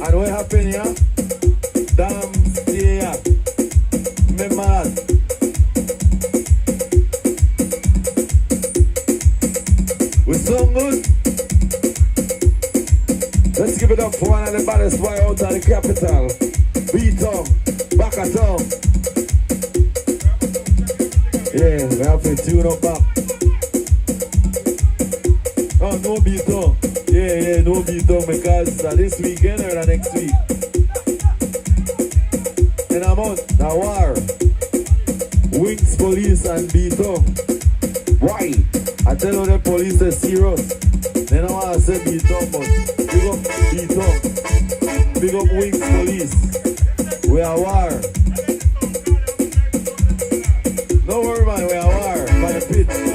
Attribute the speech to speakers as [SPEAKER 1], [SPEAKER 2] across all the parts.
[SPEAKER 1] And what happened here? Damn, stay here. Me mad. We sound good? Let's give it up for one of the baddest boy out of the capital. B-Town, back at town. Yeah, we have to tune up back. Oh, no B-Town. Yeah, no B-Town because this weekend or the next week. In a month, a war. Wings Police and B-Town. Why? I tell you the police are serious. They don't want to say B-Town, but big up B-Town. Big up Wings Police. We are war. No worry, man, we are war. By the pitch.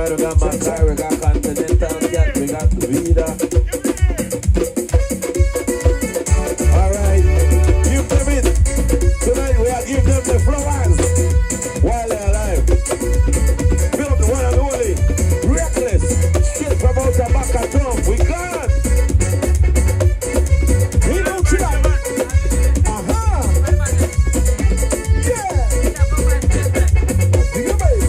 [SPEAKER 1] Alright, we got Makai, we got Continental Cat, we got Vida. Alright, give them it. Tonight we are giving them the flowers while they're alive. Fill up the one and only. Reckless. Straight from out the back of town. We gone. We don't try. Aha. Yeah. Dig it, baby.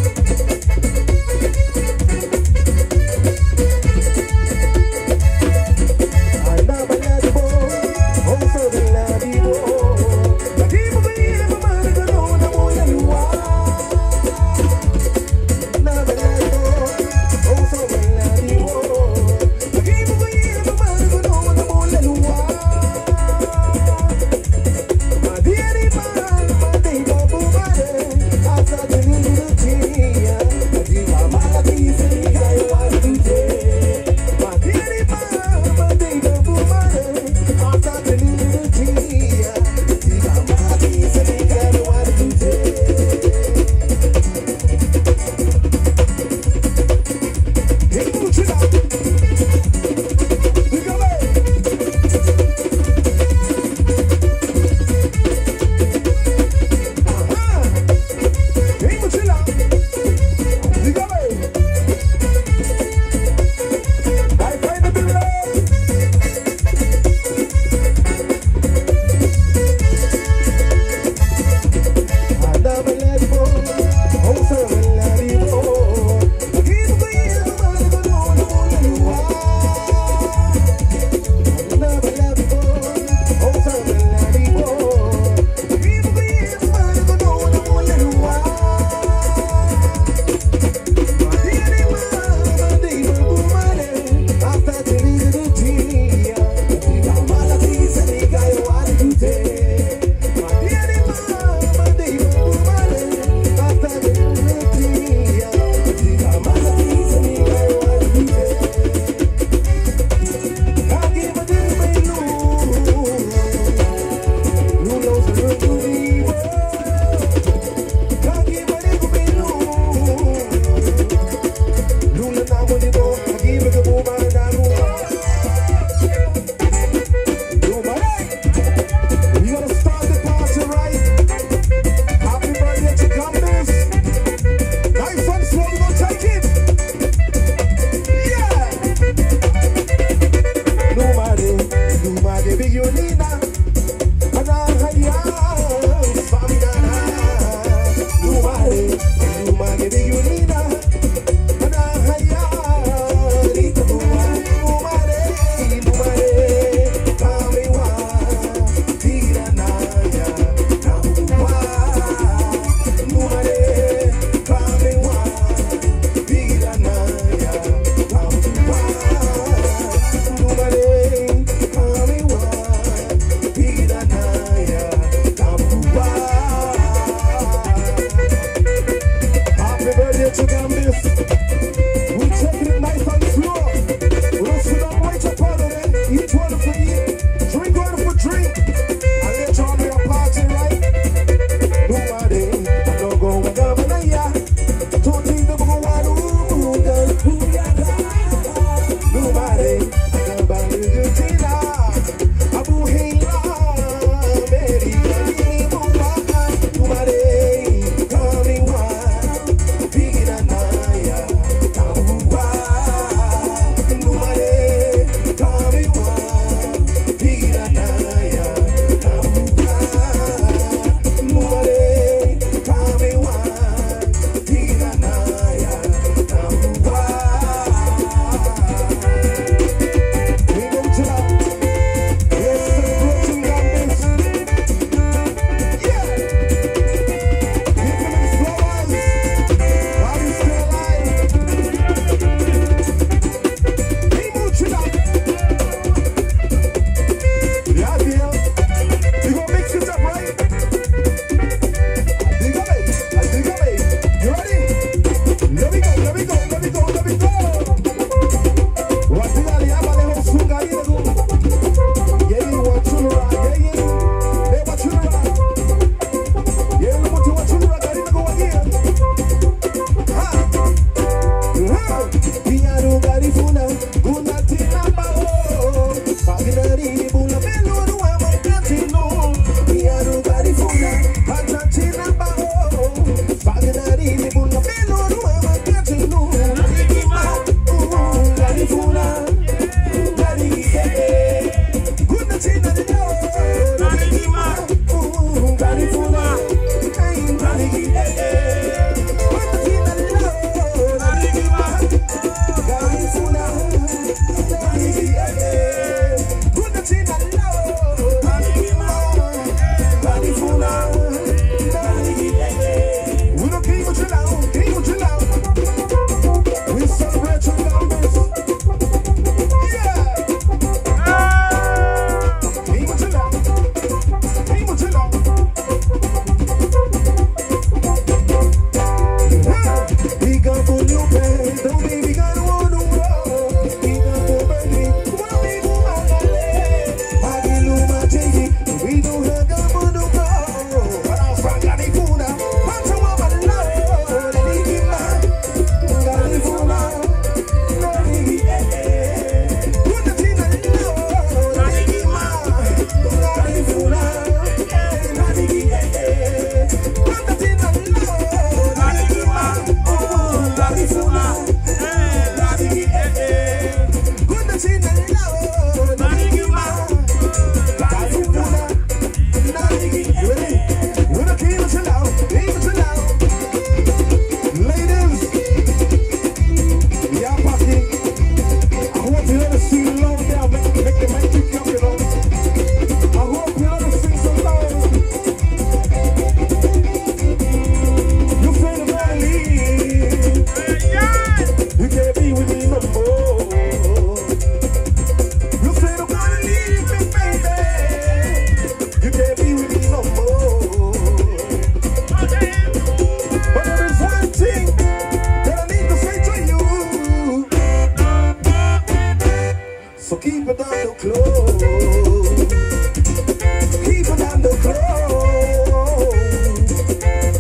[SPEAKER 2] Keep it on the floor.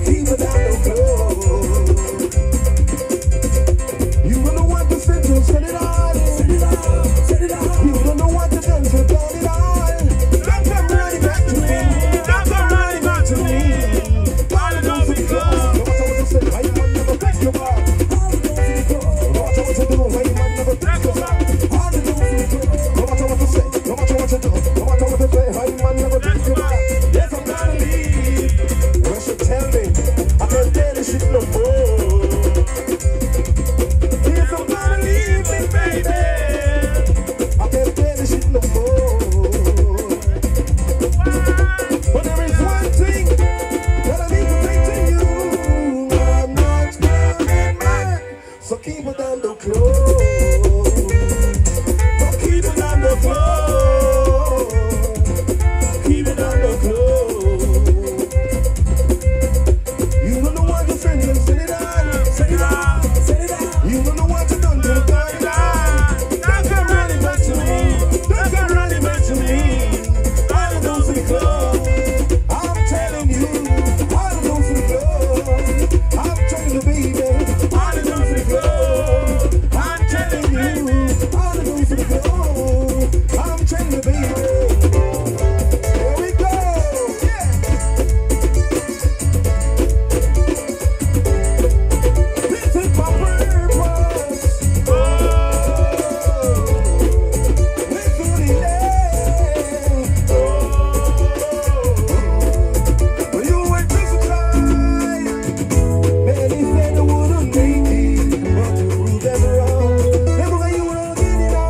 [SPEAKER 2] Keep it on the floor. You don't know what to say to set it on. Set it on. You don't know what to do to turn it on. Don't come running back to me. Don't come running back to me. All the doors to the floor. No matter what you say, I man never break your bar. All the doors to the floor. No matter what you do, I man never break your bar. All the doors to the floor. No matter what you say, no matter what you do, no matter what you say, I man never break your bar. Yes, I'm gonna leave. What you tell me? I can't tell this shit no more. Yes, I'm gonna leave me, baby. I can't tell this shit no more. But there is one thing that I need to say to you. I'm not coming back. So keep it on the floor. So keep it on the floor. Keep it on the floor. You don't know what to say, you set it on. Set it on. Set it on. You don't know what to do, you turn it on. Don't come running back to me. Don't come running back to me. All the doors to the floor. I'm telling you, all the doors to the floor. I'm telling you, baby, all the doors to the floor. I'm telling you, all the doors to the floor. I'm telling you, baby. Here we go. Yeah. This is my purpose. With the delay. When you went to the time, many said you wouldn't make it, but you proved them wrong. Never when you were getting it on.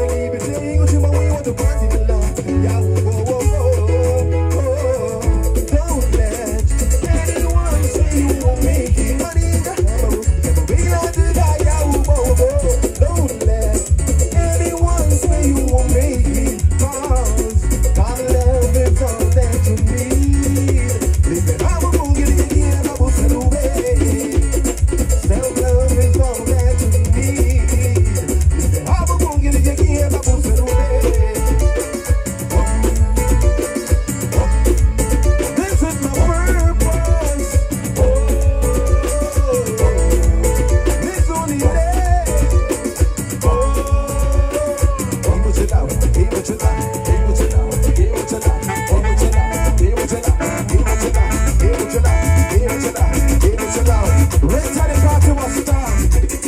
[SPEAKER 2] Keep it saying what you want when you want to party the love. Yeah, whoa, whoa, whoa, whoa. Don't let anyone say you won't make it. Money in the house, never be glad to die. Yeah, whoa, whoa, whoa. Don't let anyone say you won't make it. Cause God love is all that you need. Living out of moon, getting again, I will send away. Self-love is all that you need. Living out of moon, getting again, I will send away. This is my purpose. This only day. Give what you love, give what you love, give what you love, give what you love, give what you love, give what you love, give what you love, give what you love, give what you love, give what you love. Right time the party was start.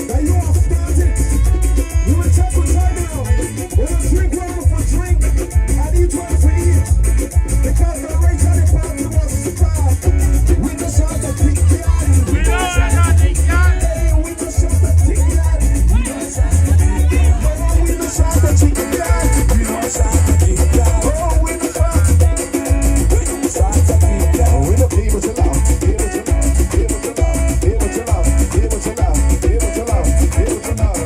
[SPEAKER 2] Now you all started. You will check what time now. We will drink one for drink and eat one for eat. Because the right time the party was start. We just have to pick the eye. We just have to pick the eye. We just have to pick the eye. We just have to pick the eye. We just have to pick the eye. We just have to pick the eye. Oh, we just have to pick the eye. We just have to pick the eye. We don't give what you love. Give what you love. Give what you love. Give what you love. Give what you love. Give what you love. Give what you love.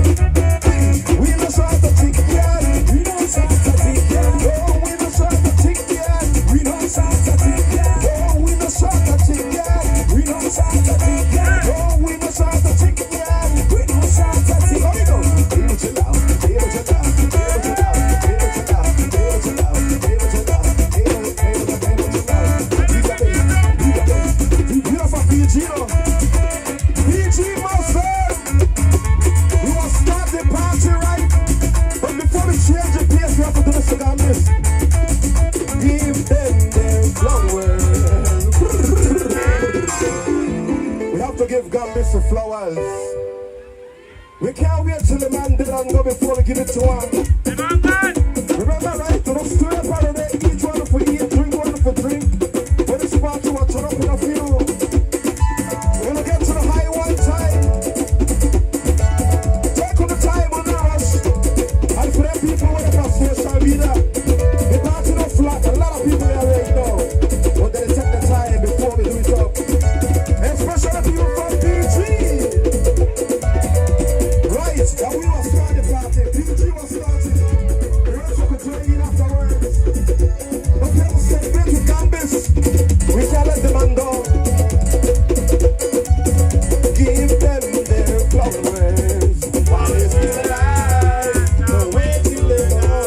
[SPEAKER 2] We just have to pick the eye. We just have to pick the eye. Oh, we just have to pick the eye. We just have to pick the eye. Oh, we just have to pick the eye. We just have to pick the eye. Oh, we just have to pick the eye. We just have to pick the eye. Give what you love. Give what you love. Give what you love. Give what you love. Give what you love. Give what you love. Give what you love. You got it. You got it. You have a PG, PG master. We will start the party right. But before we change the pace, we have to do the cigar miss. Give them their flowers. We have to give Gambis the flowers. We can't wait till the man did and go before we give it to him. Remember, right? To the straight party, each one for eat, drink one for drink. When it's about to turn up in a few. We're gonna get to the high one time. Take on the time on the rush. And for them people who are social media, the party don't flat. A lot of people there right now. But they take the time before we do it up. Especially people from PG. Right, and we will start the party. PG was started. The rest of the train afterwards. But people say, get to Gambis. We can't let the man go. Give them their flowers. While it's still alive, the way till they know.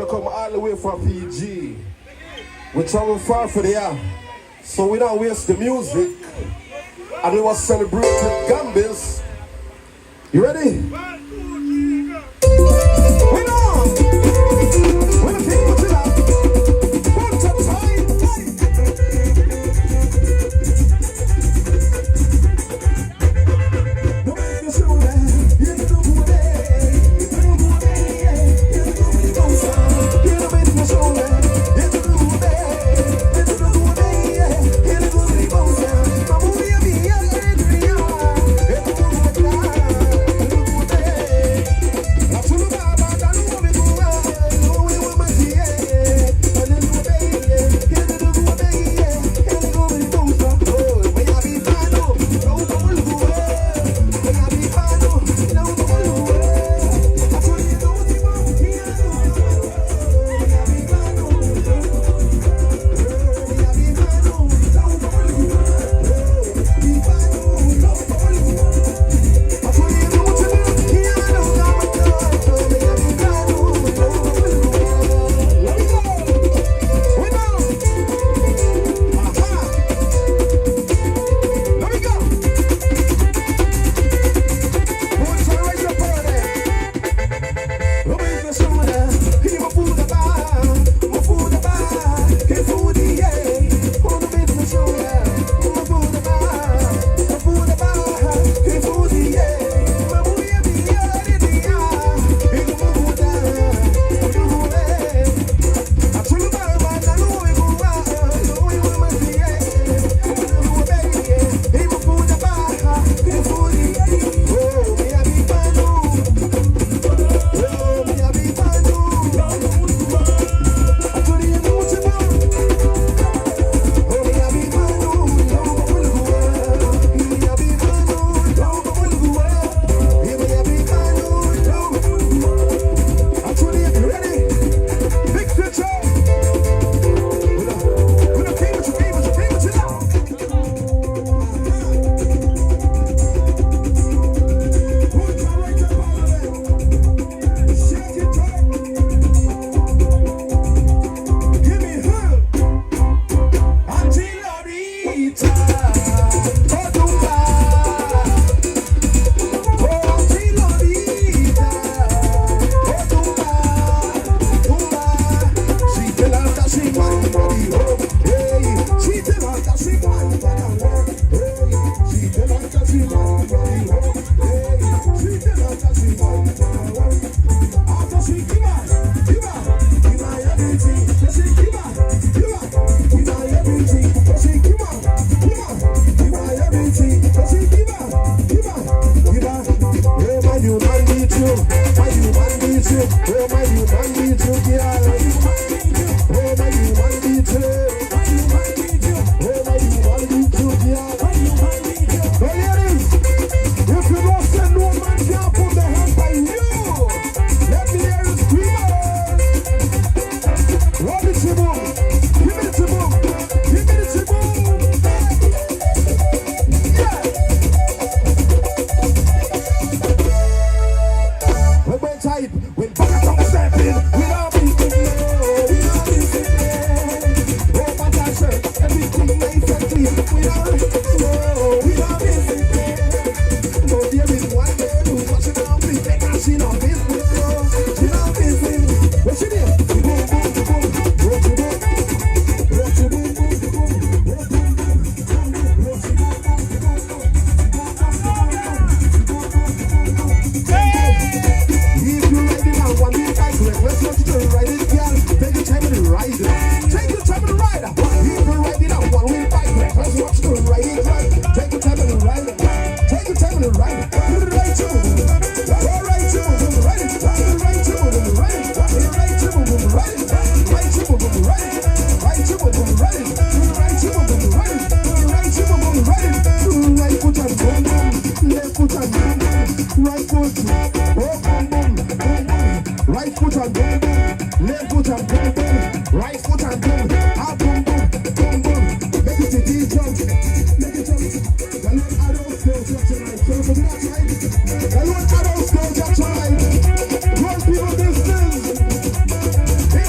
[SPEAKER 2] come all the way from PG. We travel far for the year, so we don't waste the music. And we was celebrating Gambis. You ready? Wait on! When the people chill out, one time. No make me show that. You don't know who they are. You don't know who they are. You don't know who they are. You don't make me show that. You don't know who they are. You don't know who they are. You don't know who they are. Mama, we are being young and we are. You don't know who they are. You don't know who they are. That's all about that. I know we go out. No, we will not see it. I don't know who they are. You don't know who they are. You don't know who they are. Oh, we are being fine. No, we will go out. We are being fine. No, we will go out. That's all you know. We are being fine. No, we are being fine. No, we will go out.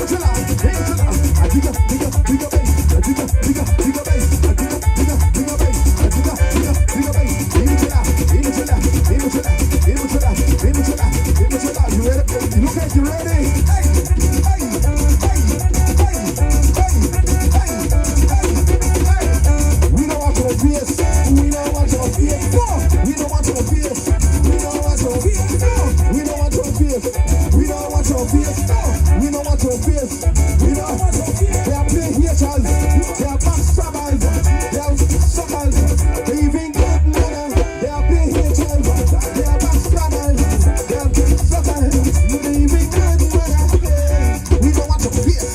[SPEAKER 2] We know they are play haters, they are backstabbers, they are suckers, they even get mad. They are play haters, they are backstabbers, they are suckers, they even get mad. We don't want your face,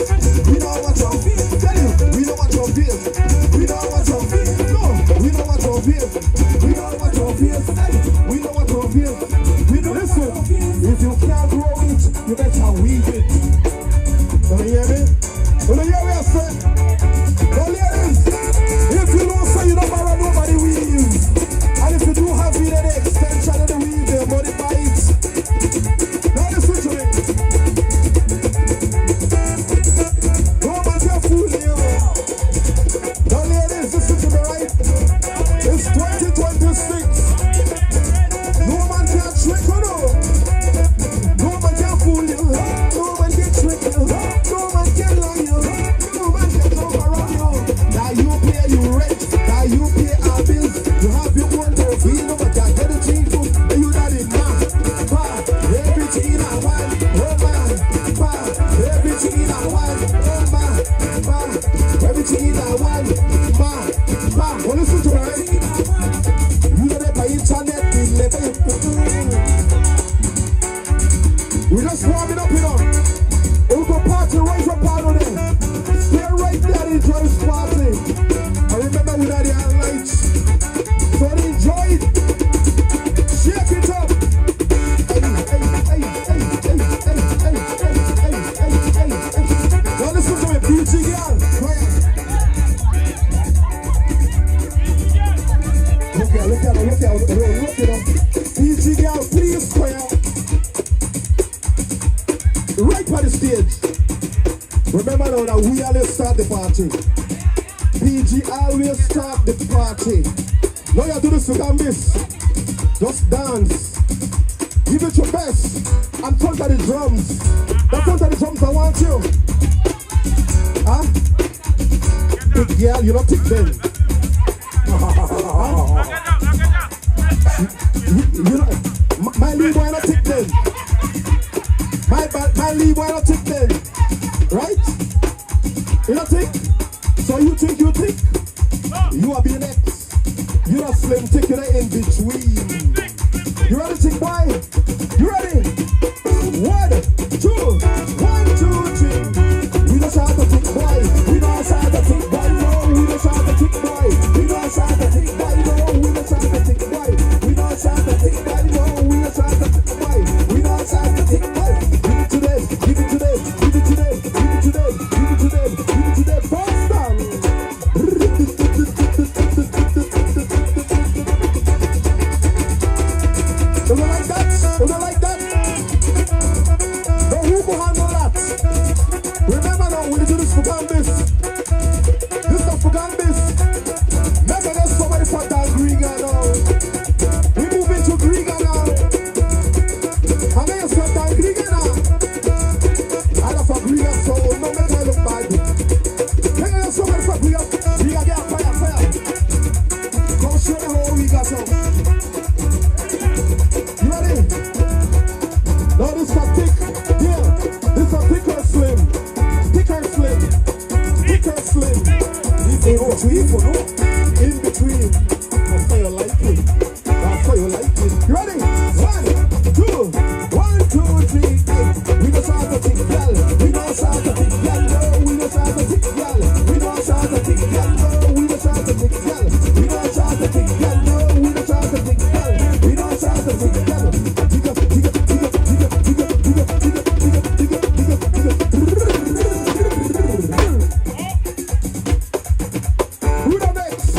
[SPEAKER 2] we don't want your face. Tell you, we don't want your face, we don't want your face. No, we don't want your face, we don't want your face. We don't want your face. We don't listen. If you can't grow it, you better weave it. Don't you hear me? Don't you hear what I say? Don't ladies, if you don't say you don't borrow nobody weave, and if you do have it, an extension of the weave, the money bites. Now listen to me. Don't man can fool you. Don't ladies, listen to me, right? It's 2026. No man can trick you, no. No man can fool you. No man can trick you. No man can lie you. No man can overrun you. Now you pay your rent. Now you pay our bills. You have your own TV, no man can get a change to. And you not in man. Everything in our one. Oh man. Everything in our one. Oh man. Everything in our one. Man. Well, listen to me, right? You know that by internet, we just warming up, you know. We'll go party right up out of there. Stay right there, enjoy this party. I remember we had the lights. So enjoy it. Shake it up. Now listen to me, beauty girl. Look at her. Beauty girl, please, square. Right by the stage. Remember now that we always start the party. PG always start the party. Now you do this to this. Just dance. Give it your best. And front of the drums. The front of the drums, I want you. Huh? Big girl, you don't take them. You know, my lead boy not take them. My lead boy not take them. Right? You don't think? So you think? You are being next. You are slim taking it in between. You ready, tick boy? You ready? 1, 2, 1, 2, 3. We don't have to tick boy. We don't have to tick boy. No, we don't have to tick boy. We don't have to tick boy. No, we don't have to tick boy. We don't have to tick boy. No, we don't have to tick boy. We don't have to tick boy. Give it to them. Give it to them. Give it to them. Give it to them. Give it to them. Give it to them. First time. Don't you like that? Don't you like that? No, who can handle that? Remember now, we do this for Gambis. This stuff for Gambis. Remember there's somebody for that Griga now. We move into Griga now. And then you start that Griga now. I love for Griga, so no matter I look bad. Hey, there's somebody for Griga. Griga get fire. Come show them how we got some. You ready? Now this is a thick, yeah. This is a thicker slim. In between. That's how you like it. You ready? 1, 2, 1, 2, 3, 8. We don't start to tick, girl. We don't start to tick, girl. No, we don't start to tick, girl. We don't start to tick, girl. No, we don't start to tick, girl. We don't start to tick, girl. No, we don't start to tick, girl. We don't start to tick, girl. Who the next?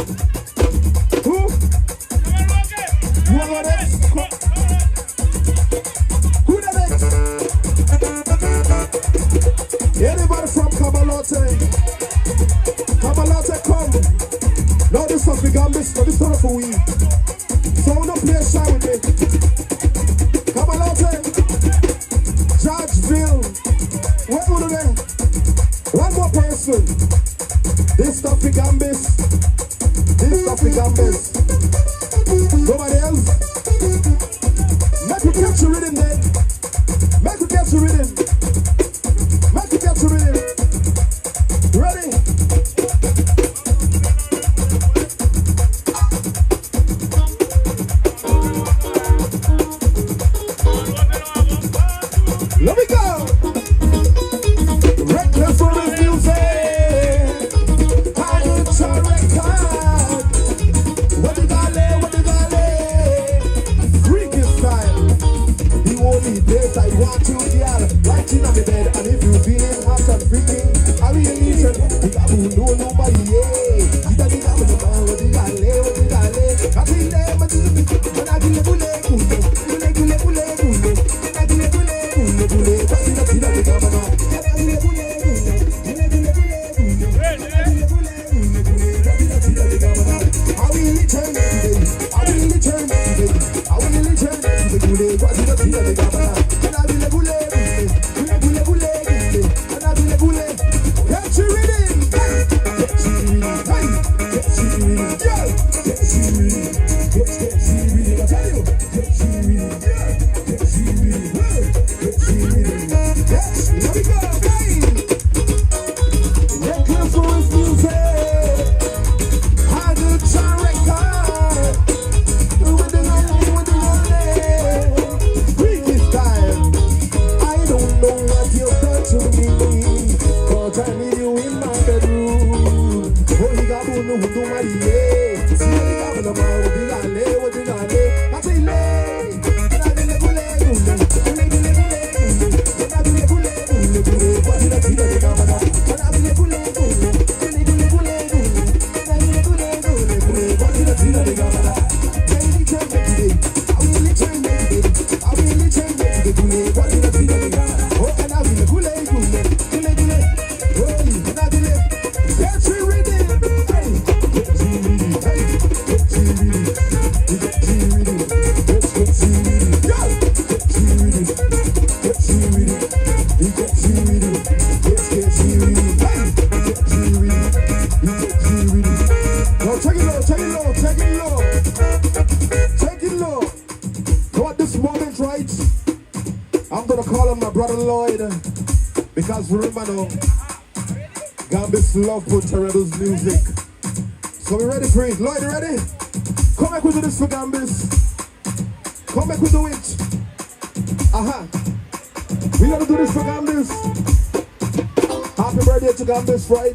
[SPEAKER 2] Who? You want to next? Who the next? Anybody from Kabalote? Kabalote, come. Now this stuff began this, but this not for we. So don't play shy with me. Kabalote, Georgeville. Where would they? One more person. This stuff began this. Nobody else. Make it catch a rhythm then. Make it catch a rhythm. Because remember now, Gambis love for Terrible's music. So we ready for it? Lloyd, you ready? Come back with this for Gambis. Come back with the witch. Aha. We gotta do this for Gambis. Happy birthday to Gambis, right?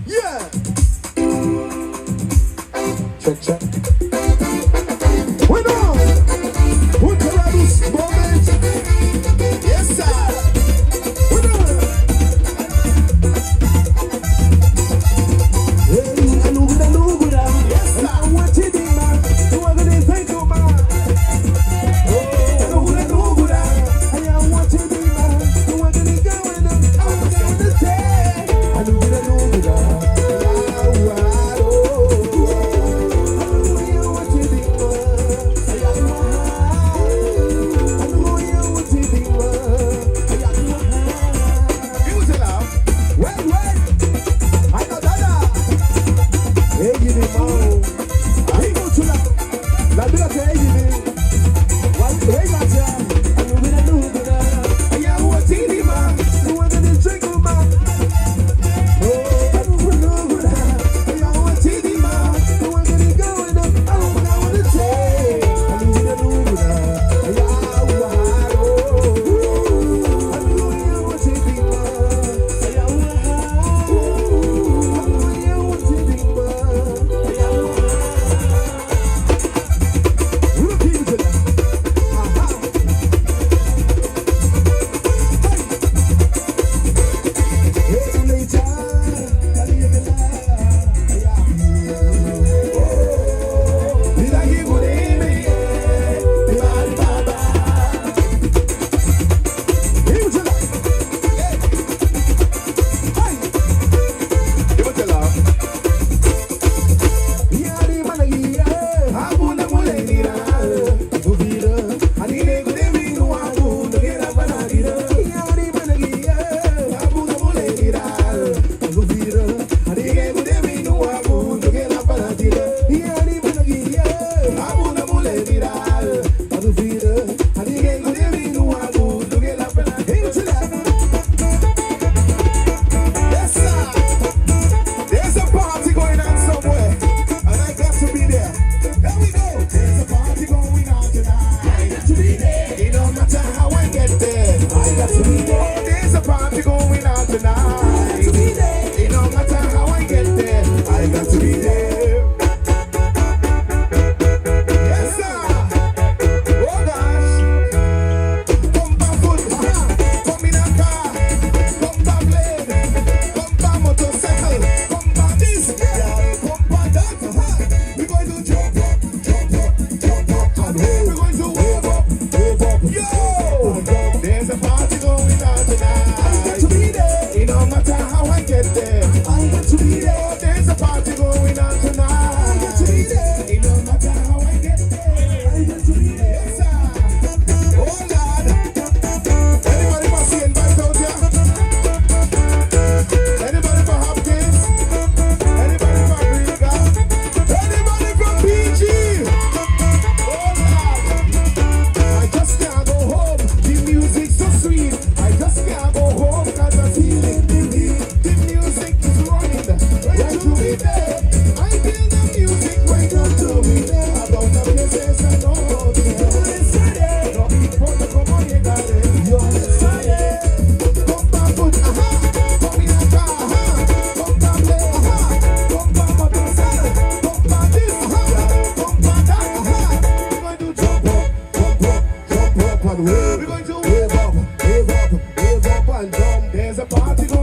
[SPEAKER 2] Yeah. Check, check. We know. With Terrible's moment. Yes, sir.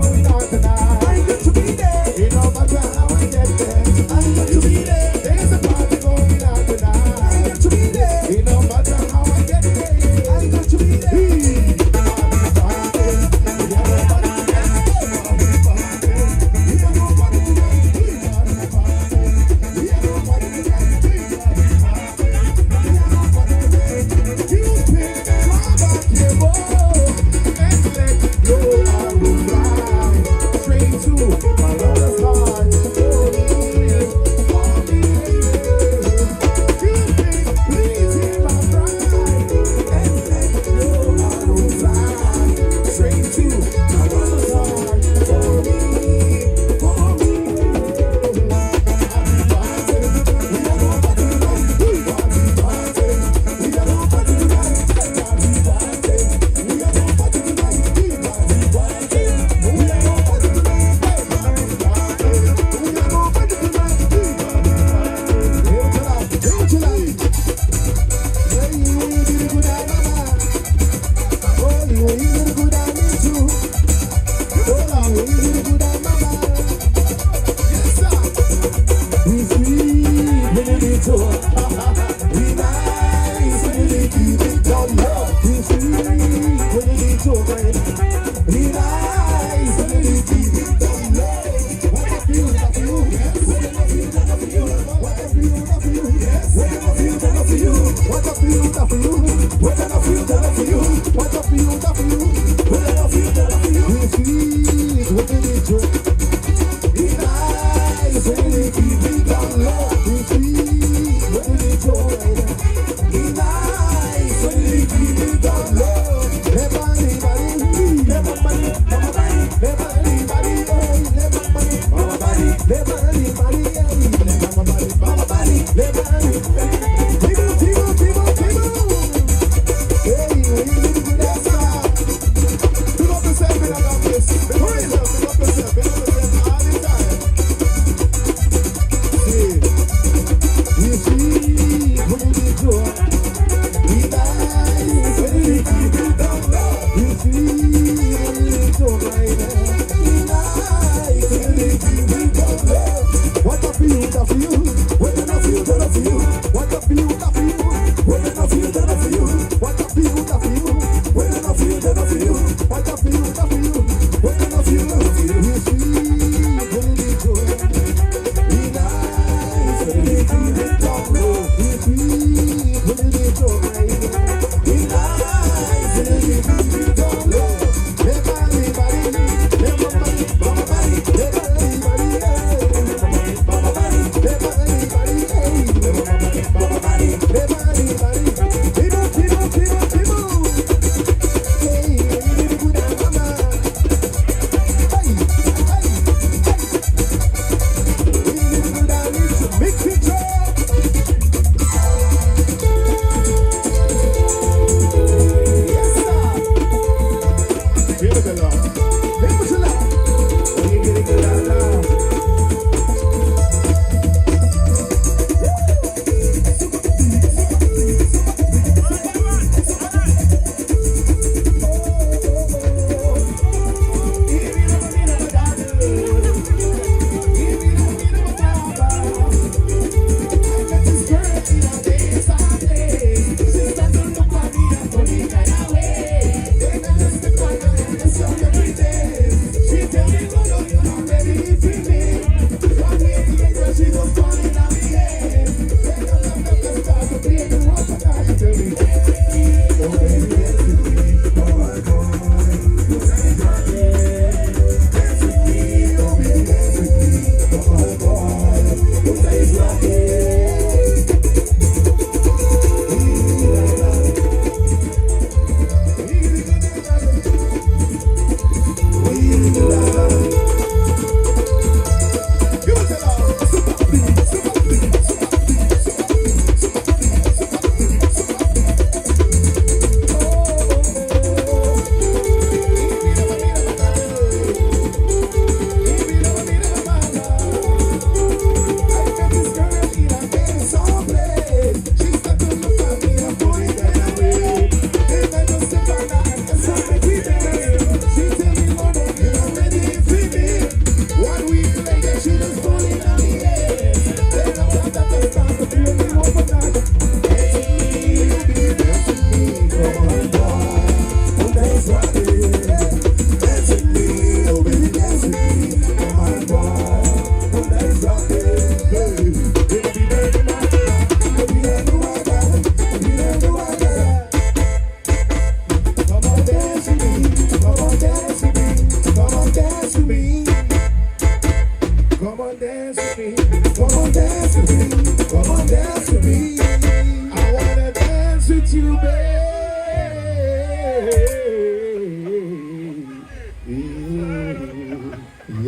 [SPEAKER 2] going on tonight. I got to be there. It no matter how I get there. I got to be there. There's a party going on tonight. I got to be there. It no matter how I get there. I got to be there.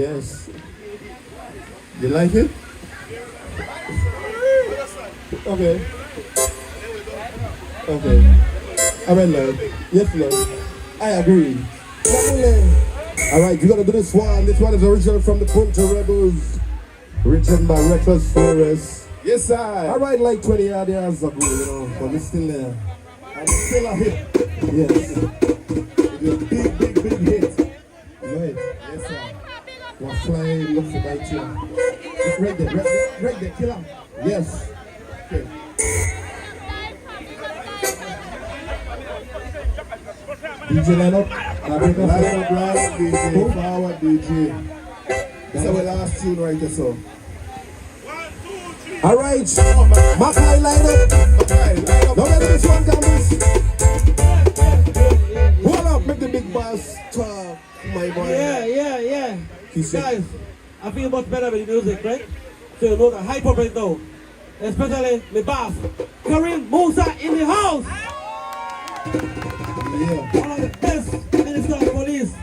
[SPEAKER 2] Yes. You like it? Okay. Okay. All right, Lord. Yes, Lord. I agree. All right, you gotta do this one. This one is original from the Punta Rebels, written by Reckless Forest.
[SPEAKER 3] Yes, sir.
[SPEAKER 2] I write like 20 odd years ago, you know, but it's still there. And it's still a hit. Yes. It's a big hit. Right. Yes, sir. We're flying, look for that you. Right there, killer. Yes. Okay. DJ line up.
[SPEAKER 3] Line up, DJ. Forward, DJ. This is our last tune right there, so.
[SPEAKER 2] All right, Mackay line up. Now let this one come, hold up, make the big boss talk, my boy.
[SPEAKER 4] Yeah. Guys, I feel much better with the music, right? So you know the hype right now. Especially my boss, Karim Musa in the house.
[SPEAKER 2] Yeah.
[SPEAKER 4] One of the best minister of police.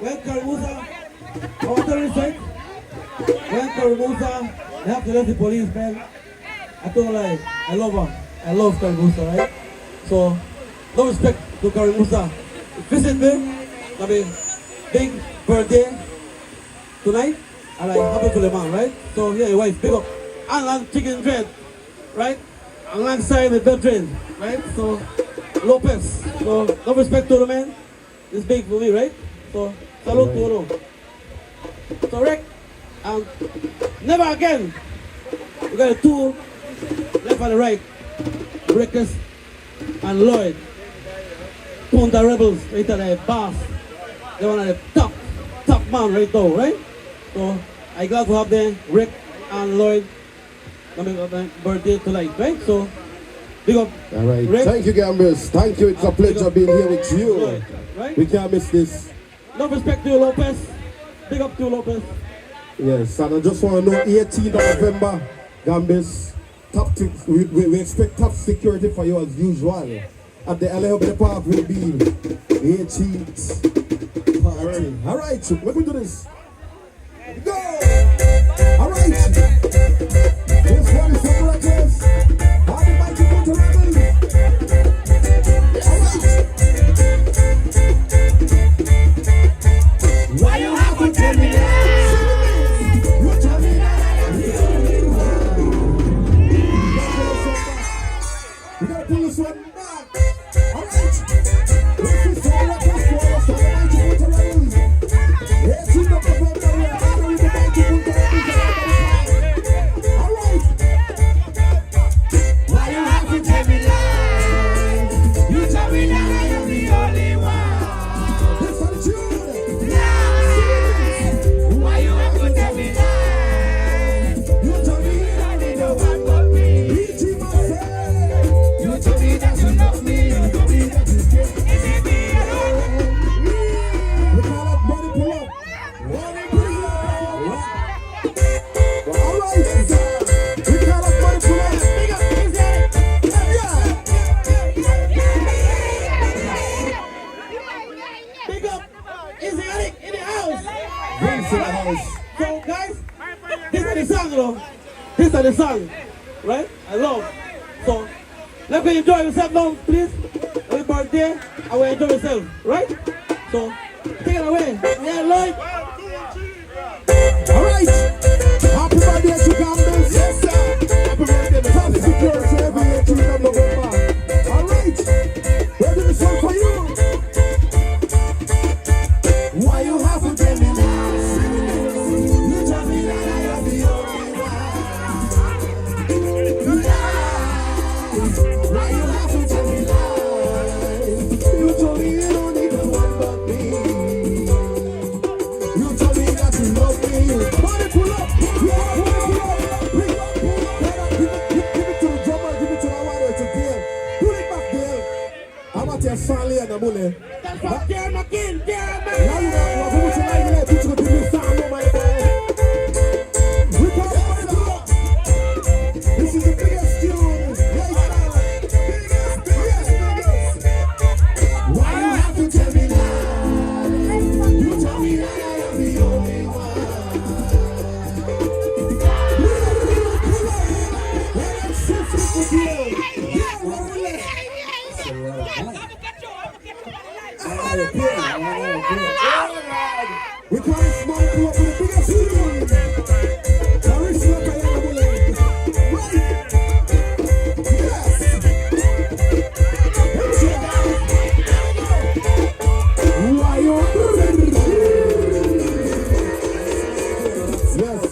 [SPEAKER 4] When Karim Musa, I want to respect. When Karim Musa, they have to let the police, man. I told her, like, I love her. I love Karim Musa, right? So, no respect to Karim Musa. Visit me. I mean, big birthday tonight. And I happen to the man, right? So, yeah, your wife, big up. And chicken dread, right? Alongside the bed drain, right? So, Lopez. So, no respect to the man. It's big for me, right? So, salute to Uno. So, Rick, never again. We got a two, left and right. Breakers and Lloyd. Punta Rebels, right at the boss. They're one of the top man right now, right? So, I'm glad to have them, Rick and Lloyd, coming up their birthday tonight, right? So, big up.
[SPEAKER 2] All right.
[SPEAKER 4] Rick.
[SPEAKER 2] Thank you, Gambers. Thank you. It's a pleasure being here with you.
[SPEAKER 4] Lloyd, right?
[SPEAKER 2] We can't miss this.
[SPEAKER 4] No respect to you, Lopez. Big up to you, Lopez.
[SPEAKER 2] Yes, and I just want to know 18th of November, Gambis, we expect top security for you as usual. At the LHB Park will be the 18th party. All right, so let me do this. Go! All right. This one is from Reckless. Happy mighty Punta Rebels. All right.
[SPEAKER 5] Why you have to tell me that?
[SPEAKER 2] We gotta pull this one back. All right. This is all what we for. So the mighty Punta Rebels. Let's see the November. We are honoring the mighty Punta Rebels. All right.
[SPEAKER 5] Why you have to tell me lies? You tell me that I am the only one.
[SPEAKER 2] This one tune.
[SPEAKER 5] Lies. Why you have to tell me lies?
[SPEAKER 2] You tell me
[SPEAKER 5] I need no one but me.
[SPEAKER 2] BT myself.
[SPEAKER 5] You told me that you love me. You told me that you care. Is it me alone?
[SPEAKER 2] We call it money pull up. Money pull up. All right. We call it money pull up.
[SPEAKER 5] Big up, is that it?
[SPEAKER 4] Big up. Asiatic in the house.
[SPEAKER 2] Vince in the house.
[SPEAKER 4] So, guys, this is the song, though. This is the song, right? I love. So, let me enjoy yourself now, please. Happy birthday. I will enjoy yourself, right? So, take it away. Yeah, Lloyd.
[SPEAKER 2] All right. Happy birthday to Gambas. Yes, sir. Happy birthday to Top Security every 18th of November. All right. We're doing this one for you.
[SPEAKER 5] Why you have to tell me lies? You tell me that I am the only one. Lies. Why you have to tell me lies?
[SPEAKER 2] You told me you don't need no one but me. You told me that you love me. Money pull up. Yeah, money pull up. Bring up, pull up. Give it to the drummer. Give it to the one to Dale. Pull it back, Dale. I want your Stanley and the bully.
[SPEAKER 4] That's what Jerry McKin, Jerry
[SPEAKER 2] Now you know what you like. Let you do this sound, oh my boy. We call it money pull up. This is the biggest tune.
[SPEAKER 5] Why you have to tell me lies? You tell me that I am the only
[SPEAKER 2] Paris man grew up with the biggest team. Garifuna Wabagari. Right. Yes. Why you? Yes.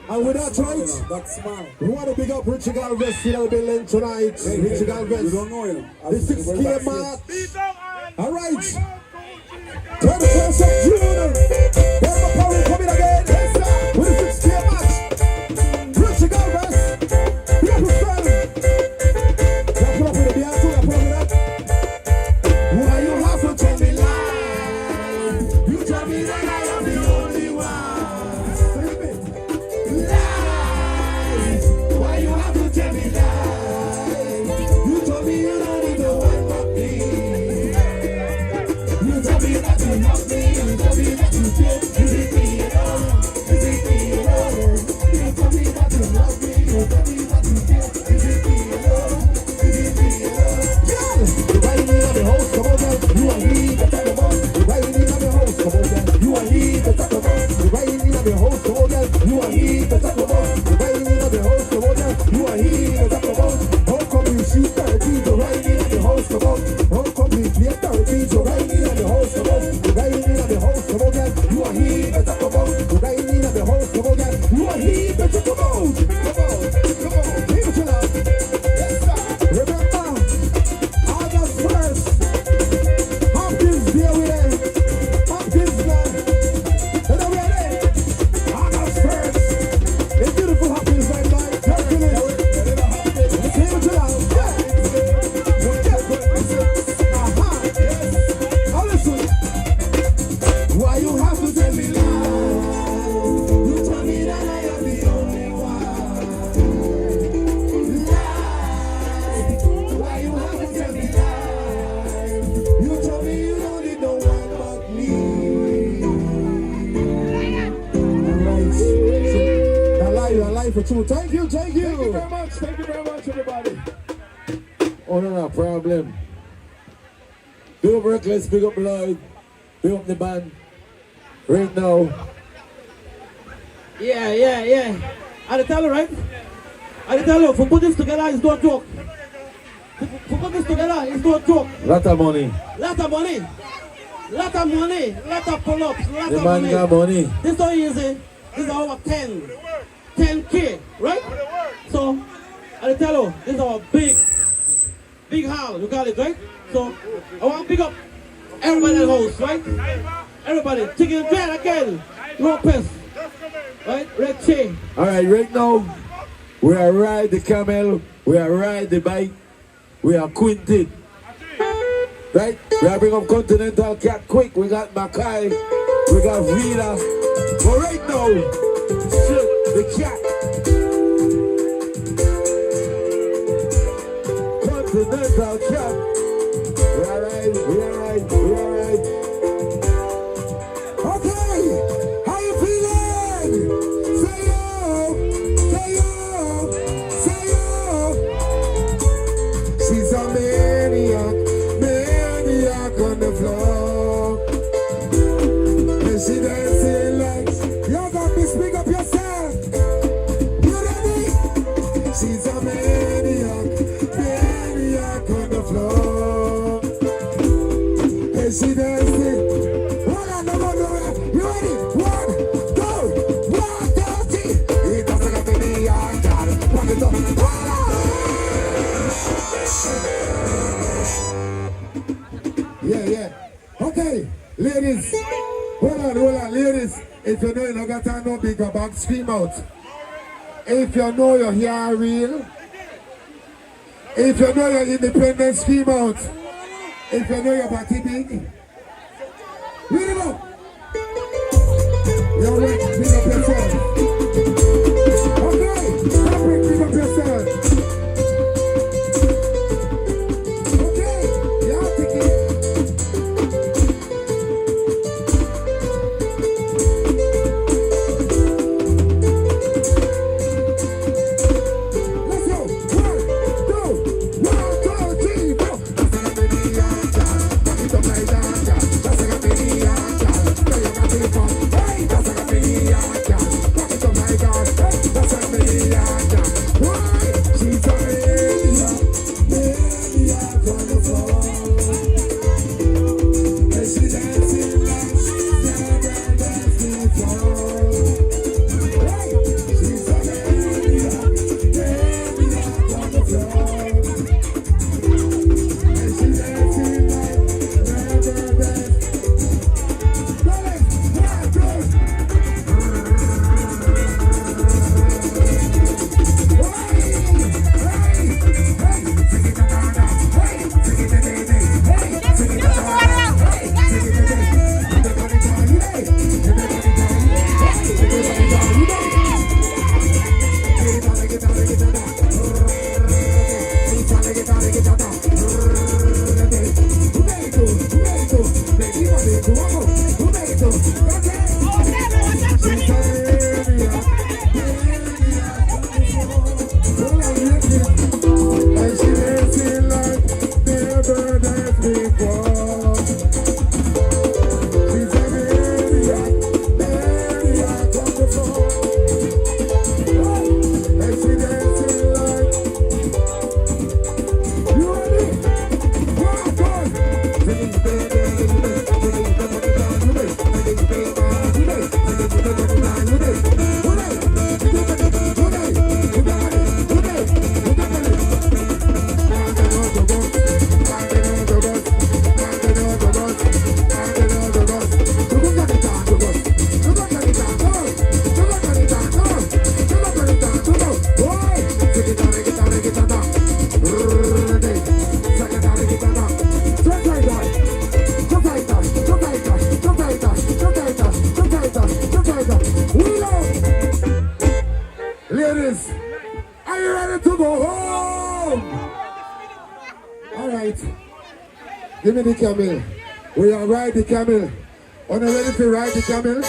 [SPEAKER 2] And with that, right?
[SPEAKER 3] That's smart.
[SPEAKER 2] We want to big up Richie Galvez here in Berlin tonight. Richie Galvez.
[SPEAKER 3] You don't know him.
[SPEAKER 2] The 6K mark. All right. 21st of June. Remember Paris coming again. Yes, sir. With the 6K match. Richie Galvez. We have to stand. Let's put up with the behind too. Let's put up with that. Why you have to tell me lies? You tell me that I am the only one. Lies. Why you have to tell me lies? You told me you don't need no one but me. You told me that you love me. You told me that you care. Is it me alone? Is it me alone? You told me that you love me. You told me that you care. Is it me alone? Is it me alone? Girl, you riding in on the house, come on girl. You and me, the talk about. You riding in on the house, come on girl. You and me, the talk about. You riding in on the house, come on girl. You and me, the talk about. You riding in on the house, come on girl. You and me, the talk about. How come you shoot 30 to riding in on the house, come on? How come you play 30 to riding in on the house, come on? You riding in on the house, come on girl. You and me, the talk about. You riding in on the house, come on girl. You and me, the talk about. Come on, come on, keep it up. Yes, sir. Remember, August 1st, Hopkins there with them. Hopkins man. And then we are there. August 1st. It's beautiful Hopkins right by. Hercules. Keep it up. Now listen. Why you have to tell me lies? You tell me that I am the only one. Lies. Why you have to tell me lies? You told me you don't need no one but me. Alright. I lie for two. Thank you.
[SPEAKER 3] Thank you very much. Thank you very much, everybody.
[SPEAKER 1] Oh, no problem. Big up Reckless, big up Lloyd, big up the band. Right now,
[SPEAKER 4] Yeah. I tell you, right? I tell you, for put this together is no joke. For put this together is no joke.
[SPEAKER 1] lot of money.
[SPEAKER 4] Lot of money. Lot of money. Lot of pull-ups. Lot
[SPEAKER 1] The
[SPEAKER 4] of
[SPEAKER 1] man
[SPEAKER 4] money.
[SPEAKER 1] got money.
[SPEAKER 4] This is so easy. This is over 10K, right? So, I tell you, this is our big hall, you call it, right? So, I want to pick up everybody in the house, right? Everybody, chicken dread again. Lopez, right? Red Chain.
[SPEAKER 1] Alright, right now, we are ride the camel, we are ride the bike, we are quinted. Right? We are bring up Continental Cat quick, we got Mackay, we got Vida. But right now, shit, the cat. Continental Cat. We are right.
[SPEAKER 2] Okay, how you feeling? Say yo. She's a maniac on the floor. And she dancing like, you got me, speak up yourself. You ready? She's a maniac on the floor. And she dancing. Hold on, no more. You ready? 1, 2, 1, 2, 3. It doesn't have to be hard, God. Walk it up. Yeah. Okay, ladies. Hold on, ladies. If you know you don't got time, no bigger bag, scream out. If you know your hair real. If you know you're independent, scream out. If you know your body big. Read it up. You're right, big up yourself. Okay, fabric, big up yourself. Okay, y'all take it. Let's go. 1, 2, 3, 4. Hey! That's a million girl. Back it up, my God. That's a million girl. Why? She's a maniac. Maniac on the floor. And she dancing like never danced before. Hey, she's a maniac. Maniac on the floor. And she dancing like never danced. Ladies, are you ready to go home? All right. Give me the camel. We are ride the camel. Are you ready to ride the camel?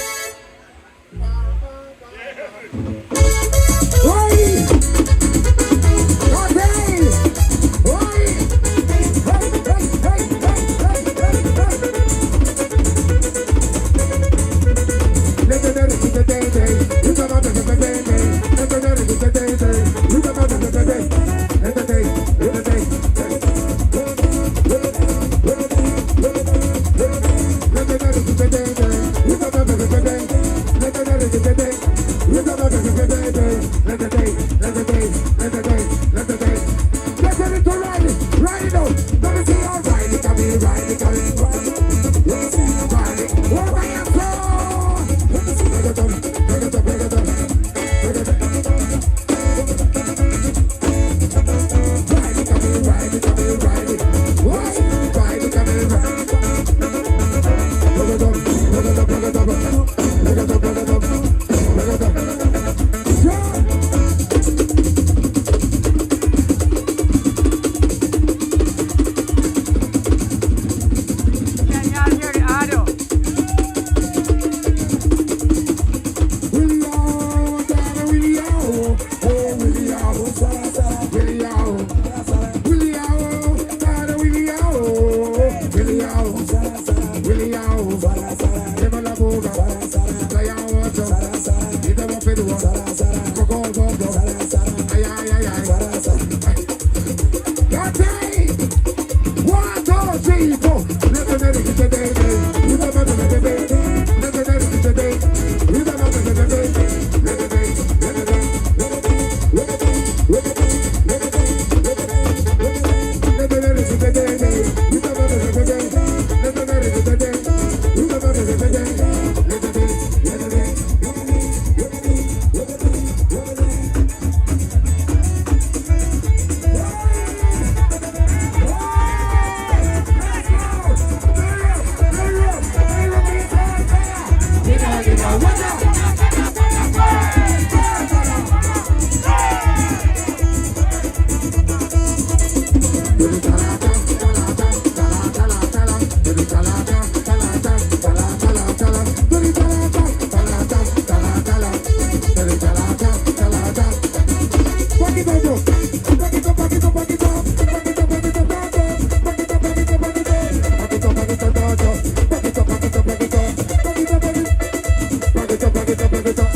[SPEAKER 2] give it up.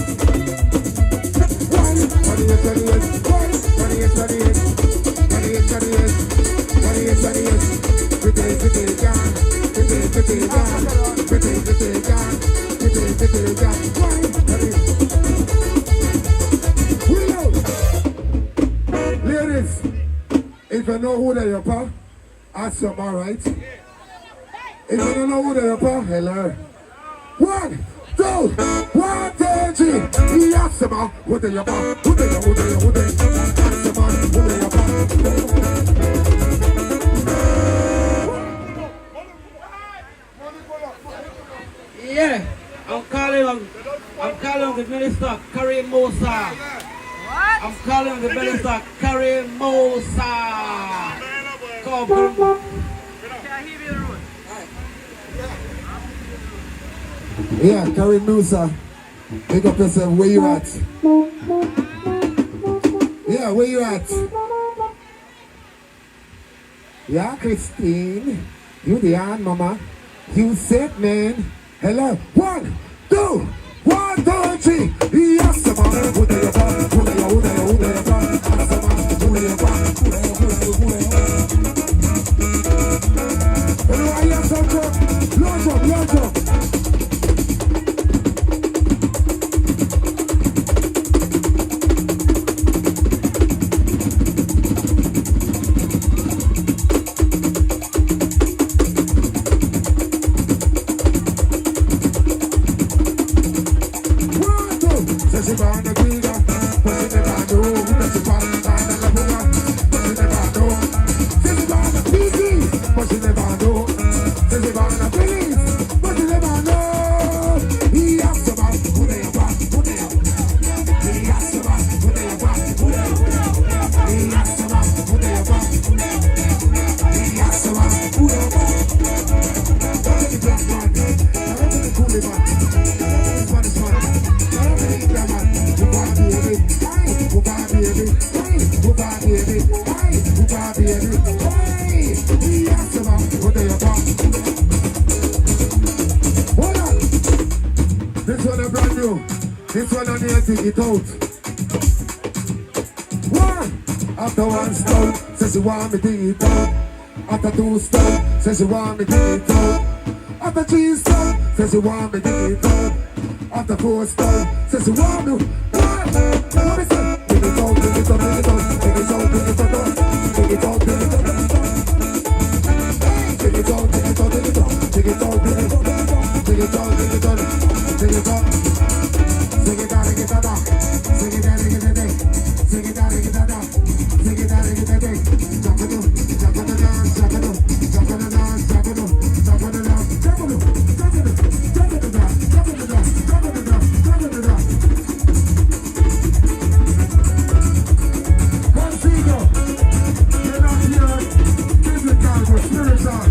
[SPEAKER 2] 28, 28, 28, 28, 28, 28, 28, 28, gone, 28, gone, 28, gone, 28, gone, reload. Ladies, if you know who they are, ask them, all right? If you don't know who they are, hello. 1, 2, 1, 2, 3. Yes, man. Who they are? Who they are? Who they are? Who they are? Yes, man. Who they are?
[SPEAKER 4] Yeah, I'm calling on the minister, Karim Musa. I'm calling on the minister, Karim Musa. Come.
[SPEAKER 2] Yeah, Karim Musa. Pick up yourself. Where you at? Yeah, where you at? Yeah, Christine. You the aunt, mama. You said, man. Hello. 1, 2, 1, 2, 3. Yes, man. Who they are? Who they are? Who they are? Who they are? Yes, man. Who they are? Who they are? Hello, I hear some drum. Low drum, low drum. This one a brand new. This one on here, take it out. 1. After 1 stone, says she want me take it out. After 2 stone, says she want me take it out. After 3 stone, says she want me take it out. After 4 stone, says she want me. What? What is it? Take it out, take it out, take it out, take it out, take it out, take it out, take it out. Take it out, take it out, take it out, take it out, take it out, take it out, take it out, take it out. Sing it out, sing it out, sing it out, sing it out, sing it out, sing it out, sing it out, sing it out, sing it out. Jump on the dance, jump on the dance, jump on the dance, jump on the dance, jump on the dance, jump on the dance, jump on the dance, jump on the dance, jump on the dance, jump on the dance. Consigo, you're not here, physical but spiritual.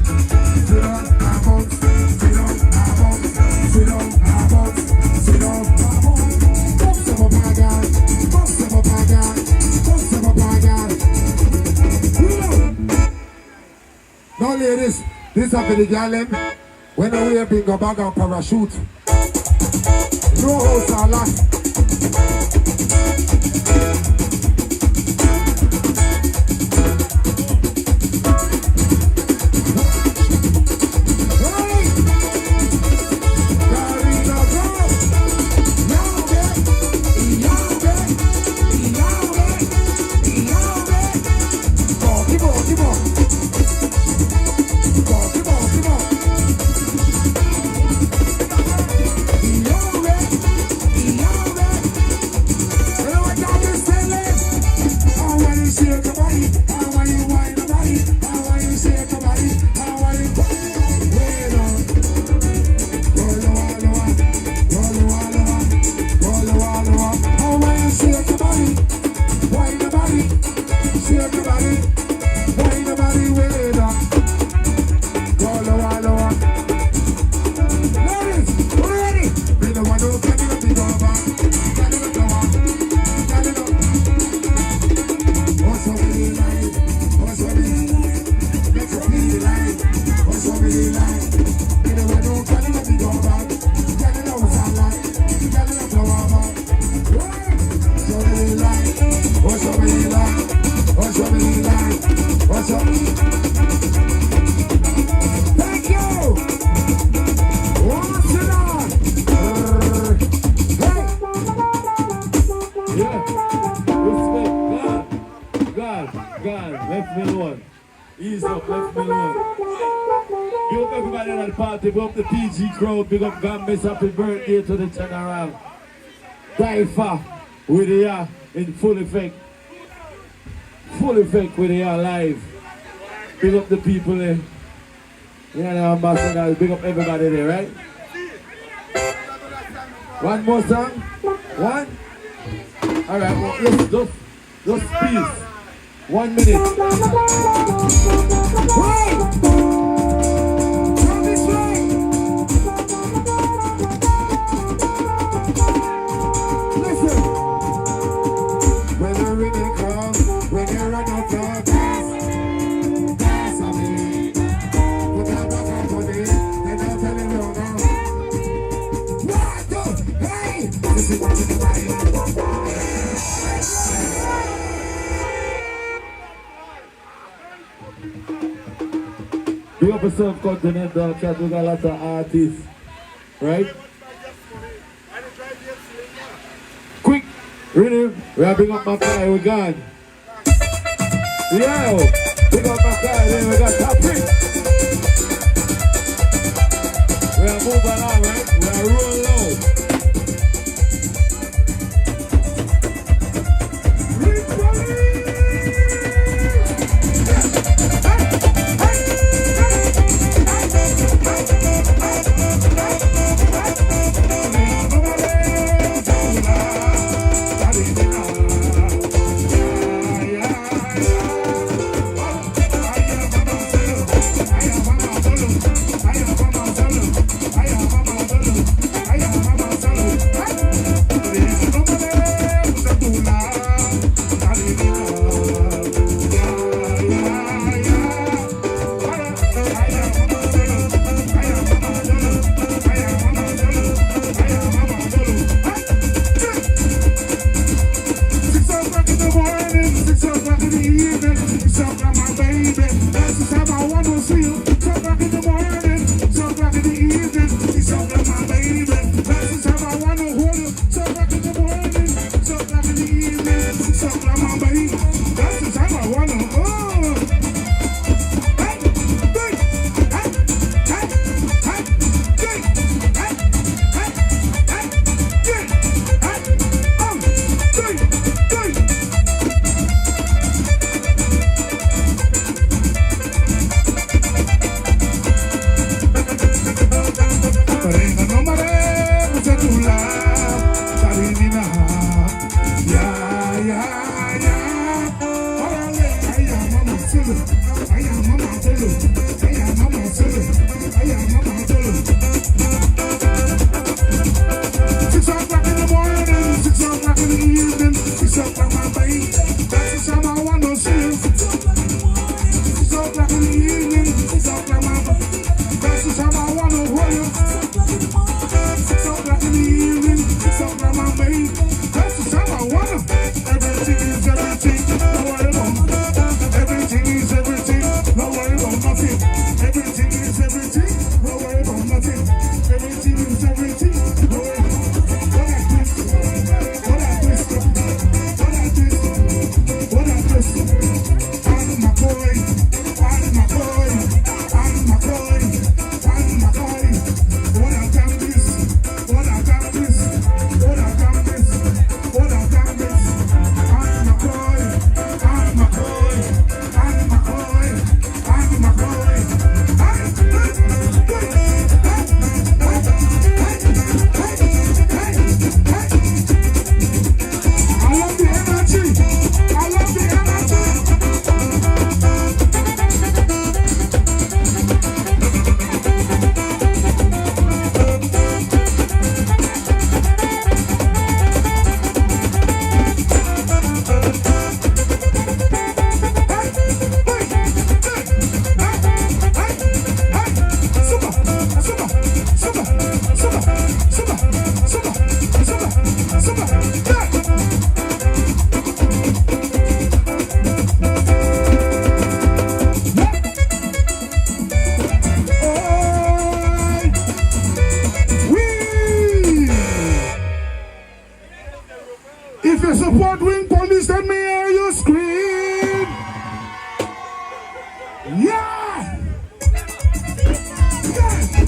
[SPEAKER 2] Sit on, I bounce, sit on, I bounce, sit on. Now ladies, this up for the gallon. When I wear bingo bag and parachute. No house or lot.
[SPEAKER 1] the party, big up the PG crowd, big up Gambis, happy birthday to the general. DYFA with the in full effect. Full effect with the live. Big up the people there. Yeah, the ambassadors, big up everybody there, right? One more song? One? Alright, well, just peace. 1 minute.
[SPEAKER 2] Listen. When the rhythm comes, when you run out of gas on me. Put that back up on me, then I'll tell you no. One, two, hey! This is what you do,
[SPEAKER 1] Big up a subcontinental cat, we got a lot of artists, right? Quick, rhythm, we are big up my guy, we gone. Yeah, big up my guy, then we got Topic. We are moving along, right? We are rolling low.
[SPEAKER 3] support wing police, let me hear you scream. Yeah! Yeah!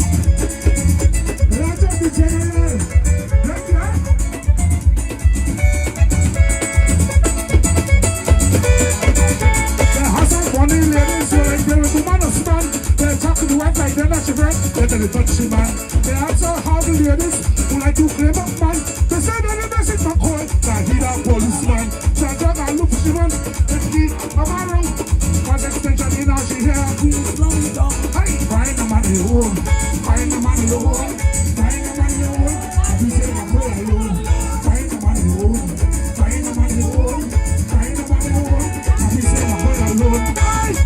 [SPEAKER 2] I do claim up man. They say that the message my call. Now he that policeman. Shut up and look she man. Let's keep I'm around. Cause extension in our she here. Hey, find the money home. Find the money home. Find the money home. You say my boy alone. Find the money home. Find the money home. Find the money home. You say my boy alone. Hey!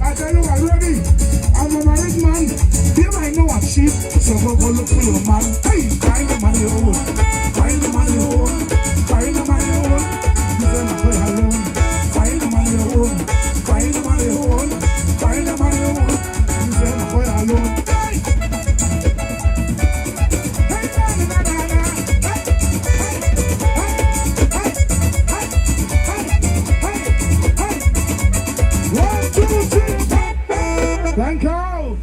[SPEAKER 2] I tell you already, I'm a married man. They might know I'm cheap, so go look for your man. Hey, find the money home, find the money home, find the money home. You say my boy alone. Find the money home, find the money home, find the money home. You say my boy alone. Hey, thank you.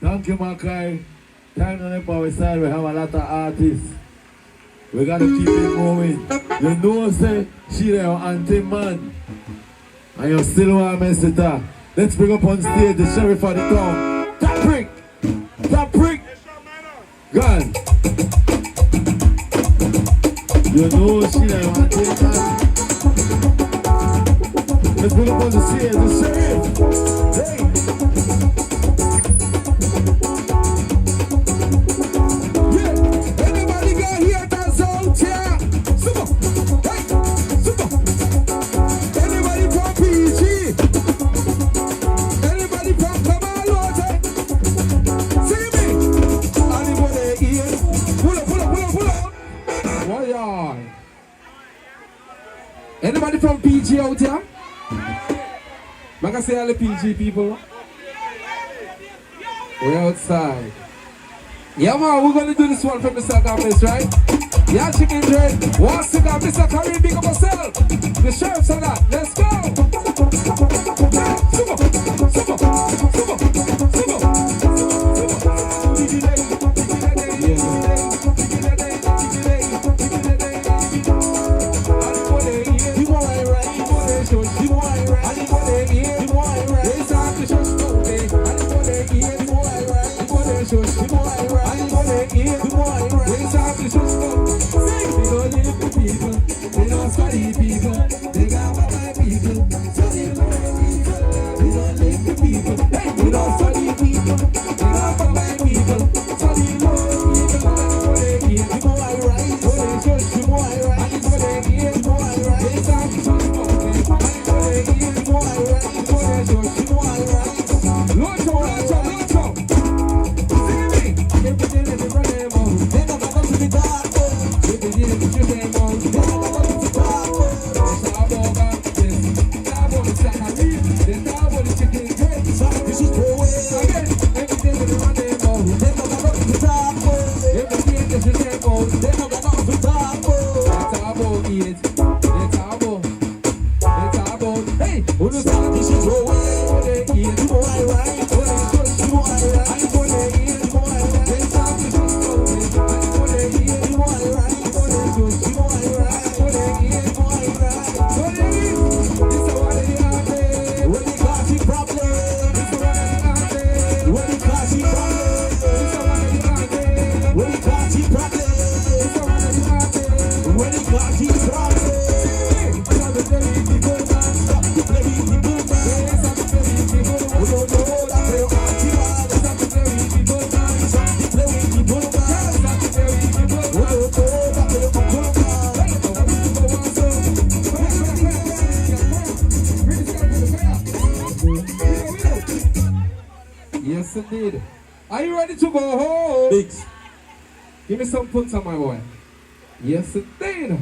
[SPEAKER 1] Thank you, Makai. Time on our side, we have a lot of artists. We gotta keep it moving. You know, say, she there, your auntie man. And you still want to mess with her. Let's bring up on stage the sheriff of the town. That prick! That prick! Gone. You know, she there, your auntie man. Let's bring up on the stage the sheriff. Hey!
[SPEAKER 2] Anybody from PG out here? I can say all the PG people. We're outside. Yeah man, we're gonna do this one from Mr. Gomez, right? Yeah, chicken dread. What's it up, Mr. Kareem, big up yourself. The sheriff's on that. Let's go. Yes, indeed. Are you ready to go home? Biggs. Give me some punch on my boy. Yes, indeed.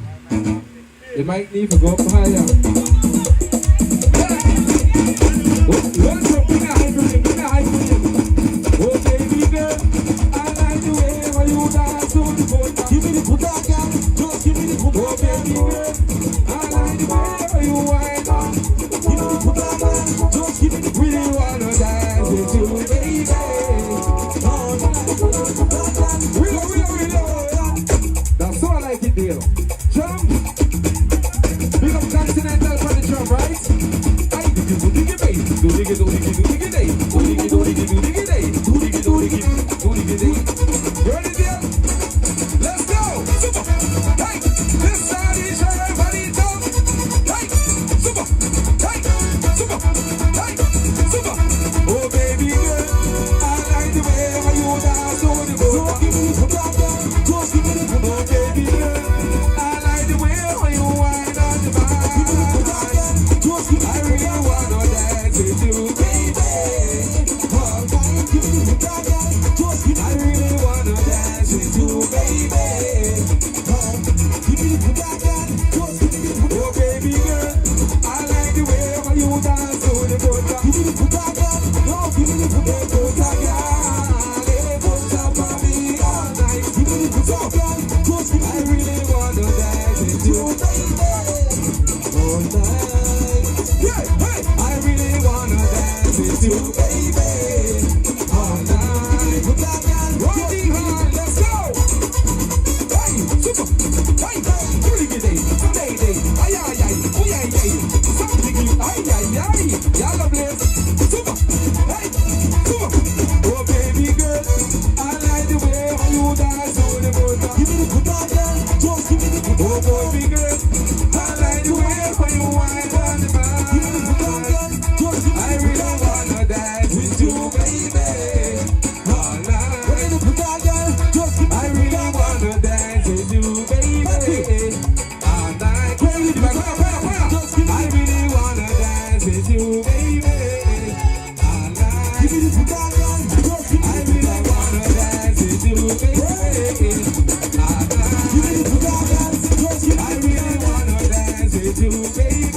[SPEAKER 2] You might need to go up higher. Oh, baby girl, I like the way when you dance on the boat. Give me the good dog, girl. Just give me the good dog. Oh, baby girl, I like the way when you wind up. Give me the good dog, girl. Just give me the good dog. We wanna dance with you, baby. tail. Jump. Big up Continental for the drum, right? I do diggy day, do diggy day, do diggy day, do diggy day, do diggy day. You ready there? Let's go. Super. Hey, this side is everybody jump. Hey, super. Hey, super. Hey, super. Oh baby girl, I like the way how you dance on the boat. Oh baby girl, I like the way how you wind on the bar. I really wanna dance with you, baby. I really wanna dance with you, baby. Oh baby girl, I like the way how you dance on the boat. I really wanna dance with you, baby. All night. Yeah, hey. I really wanna dance with you, baby. All night. Rolling hard, let's go. Hey, super. Hey, day, today day. Ay, ay, ay, oh, yeah, yeah. Something you, ay, ay, ay. Y'all bless. Super. Hey, super. Oh, baby girl, I like the way how you dance on the boat. Oh, baby girl, I like the way how you wind on the bar. I really wanna dance with you, baby. All night. I really wanna dance with you, baby. All night. I really wanna dance with you, baby. All night. I really wanna dance with you, baby. All night. I really wanna dance with you, baby.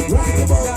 [SPEAKER 2] Right,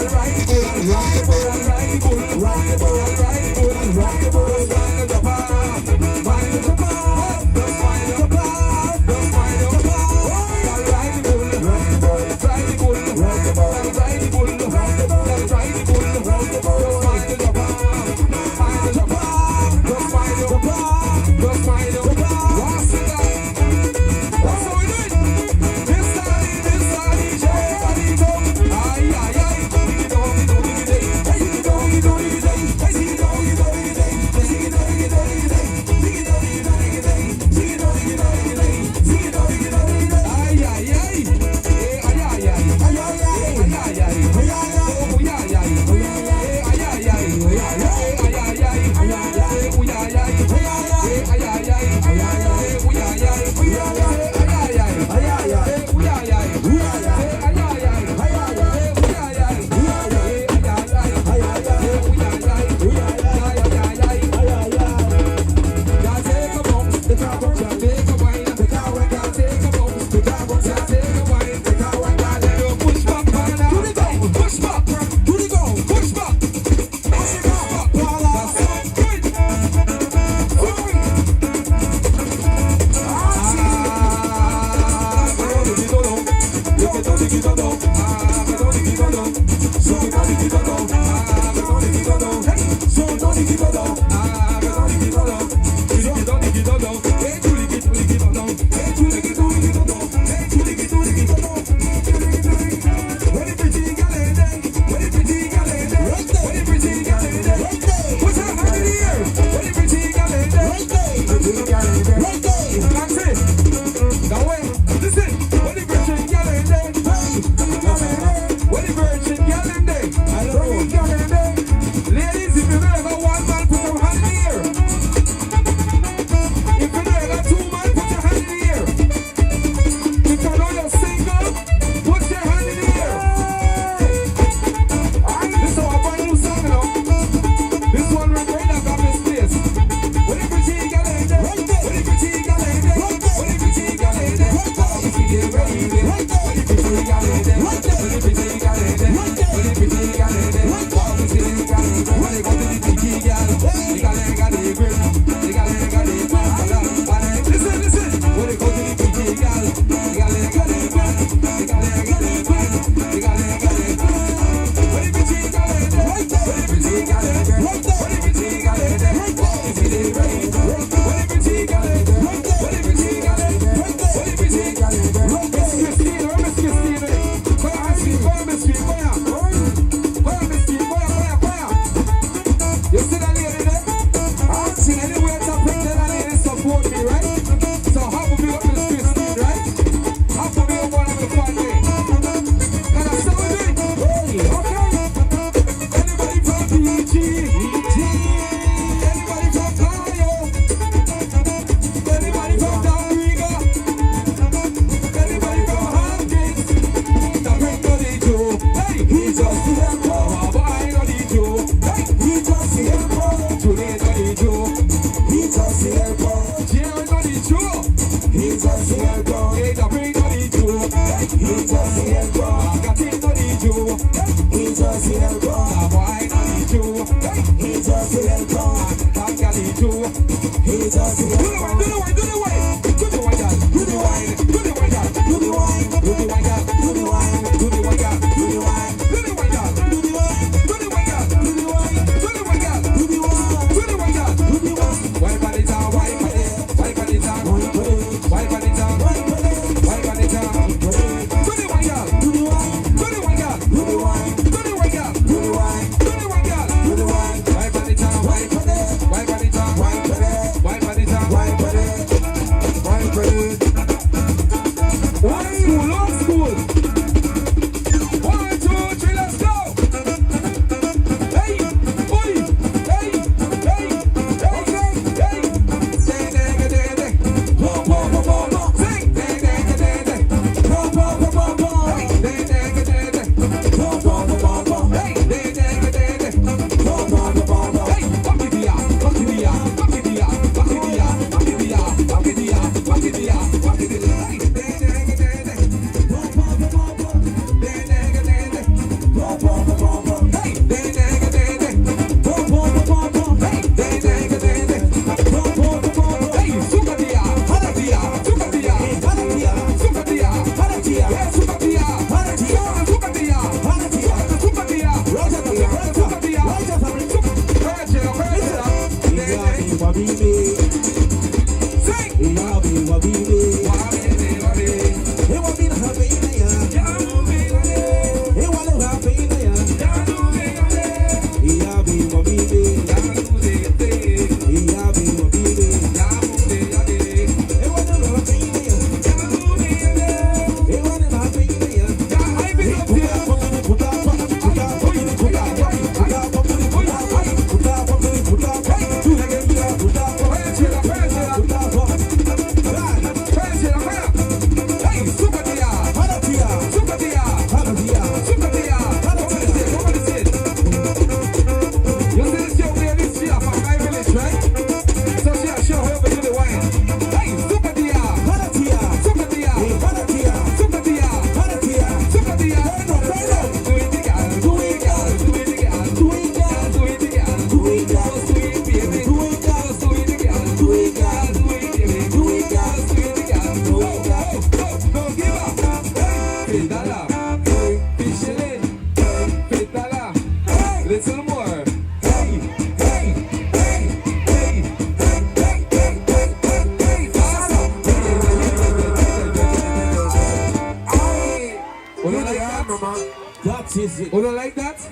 [SPEAKER 5] You don't like that?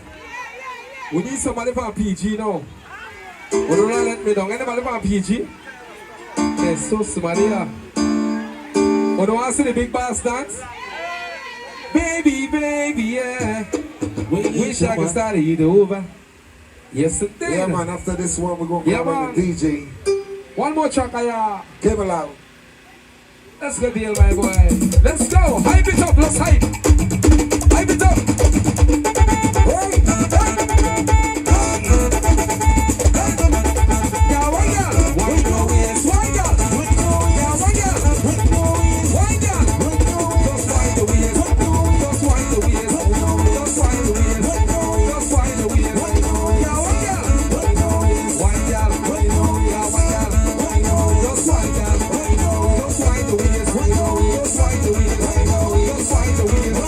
[SPEAKER 5] We need somebody for a PG now. You don't let me down. Anybody for a PG? They're so smart here. You don't want to see the big bass dance? Baby, baby, yeah. Wish I could start it over. Yes, it did.
[SPEAKER 2] Yeah, man, after this one, we're going to call on the DJ.
[SPEAKER 5] One more track,
[SPEAKER 2] Give it out.
[SPEAKER 5] That's the deal, my boy. Let's go. Hype it up. Let's hype. Hype it up. Hey, yeah, one girl. One girl. One girl. Yeah, one girl. One girl. Just wind the wheels. Just wind the wheels. Just wind the wheels. Just wind the wheels. Yeah, one girl. One girl. Yeah, one girl. Just wind, girl. Just wind the wheels. Just wind the wheels. Just wind the wheels.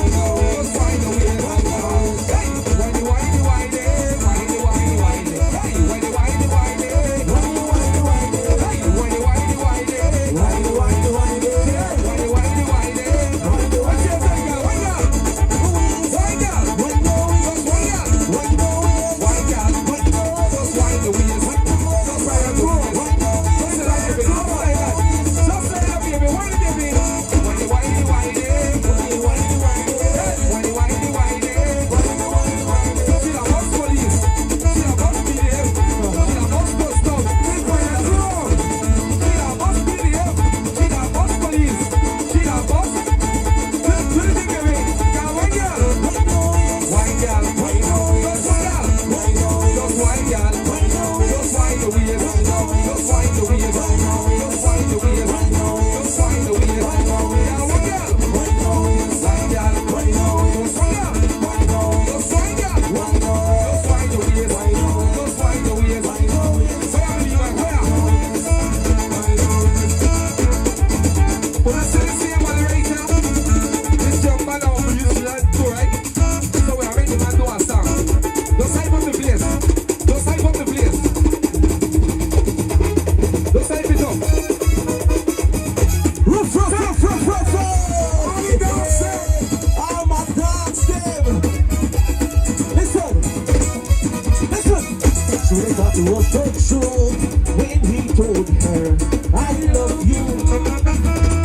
[SPEAKER 2] was so true when he told her, I love you.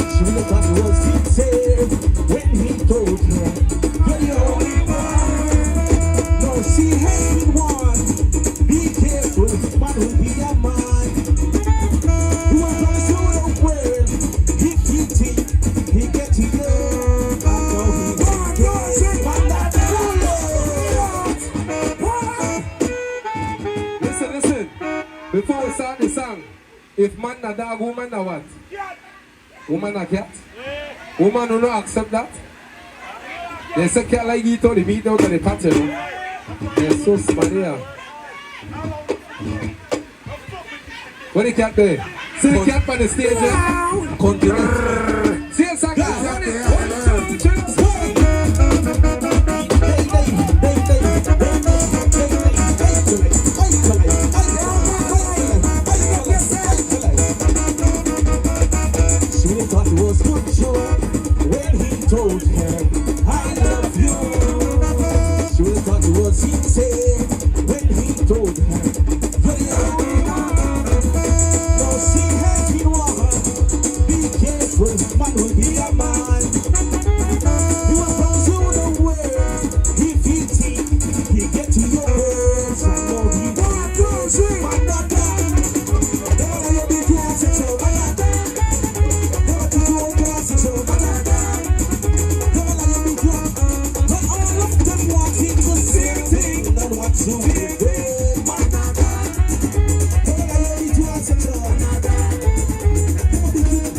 [SPEAKER 2] She really thought it was sincere when he told her, you're the only one. No, she has been one. Be careful, man will be a man. You want to show the world. If you think he get to you, I know he won't get man that
[SPEAKER 5] Listen. Before we start the song, if man a dog, woman a what? Woman a cat? Woman will not accept that? They say cat like it or the meat out of the pattern. They're so smart here. What the cat there? See the cat on the stage there?
[SPEAKER 2] continue.
[SPEAKER 5] See the song?
[SPEAKER 2] She really thought it was good joke when he told her, I love you. She really thought it was sincere when he told her, you're the only one. No, she has been one. Be careful, man will be a man. You will come to the world. If he think he get to your words, I know he won't do it. Man, not that. Never let me do it, so man, not that. Never to do it, so man, not that. Never let me do it. But all of them wanting the same thing. Not what you will do, man, not that. Never let me do it, so man, not that. Never be good.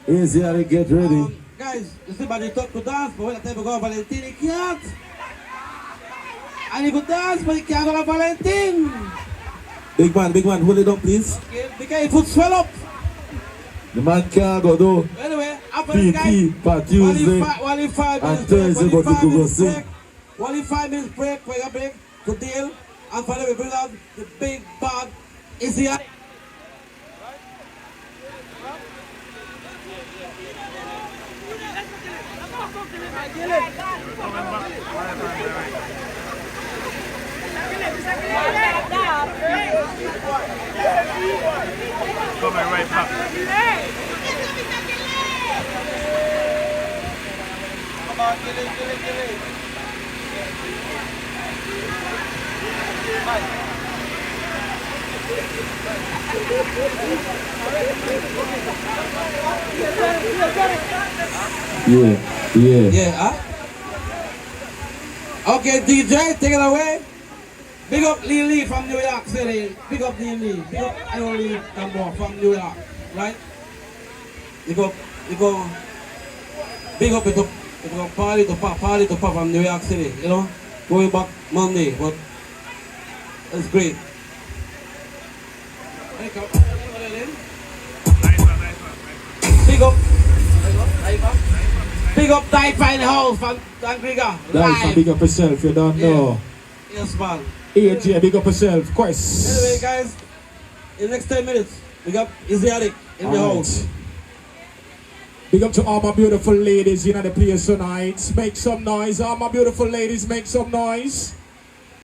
[SPEAKER 1] Easy, get ready.
[SPEAKER 4] Guys, you see about the talk to dance, but when the time to go on Valentine, he can't. And he could dance, but he can't go on Valentine.
[SPEAKER 2] Big man, hold it down, please.
[SPEAKER 4] Okay, because his foot swell up.
[SPEAKER 1] The man can't go though.
[SPEAKER 4] Anyway, after the guy,
[SPEAKER 1] PT, for Tuesday,
[SPEAKER 4] while 5
[SPEAKER 1] and
[SPEAKER 4] minutes
[SPEAKER 1] Thursday,
[SPEAKER 4] break,
[SPEAKER 1] but you go sing.
[SPEAKER 4] while 5 minutes break, for your break, to deal, and finally we bring out the big bad Easy.
[SPEAKER 6] Coming right back. Come on, kill it.
[SPEAKER 1] Yeah.
[SPEAKER 4] Huh? Okay, DJ, take it away. Big up Lily from New York City. Big up Lily. Big up Emily Tambo from New York. Right? You go. Big up it up. It's from party to pop from New York City, you know? Going back Monday, but it's great. Big up. Big up DYFA in the house from Angriga.
[SPEAKER 5] DYFA, big up yourself, you don't know.
[SPEAKER 4] Yes, man.
[SPEAKER 5] AJ, big up yourself, Quest.
[SPEAKER 4] Anyway, guys, in the next 10 minutes, we got Isiatic in the house.
[SPEAKER 5] Big up to all my beautiful ladies in the place tonight. Make some noise. All my beautiful ladies, make some noise.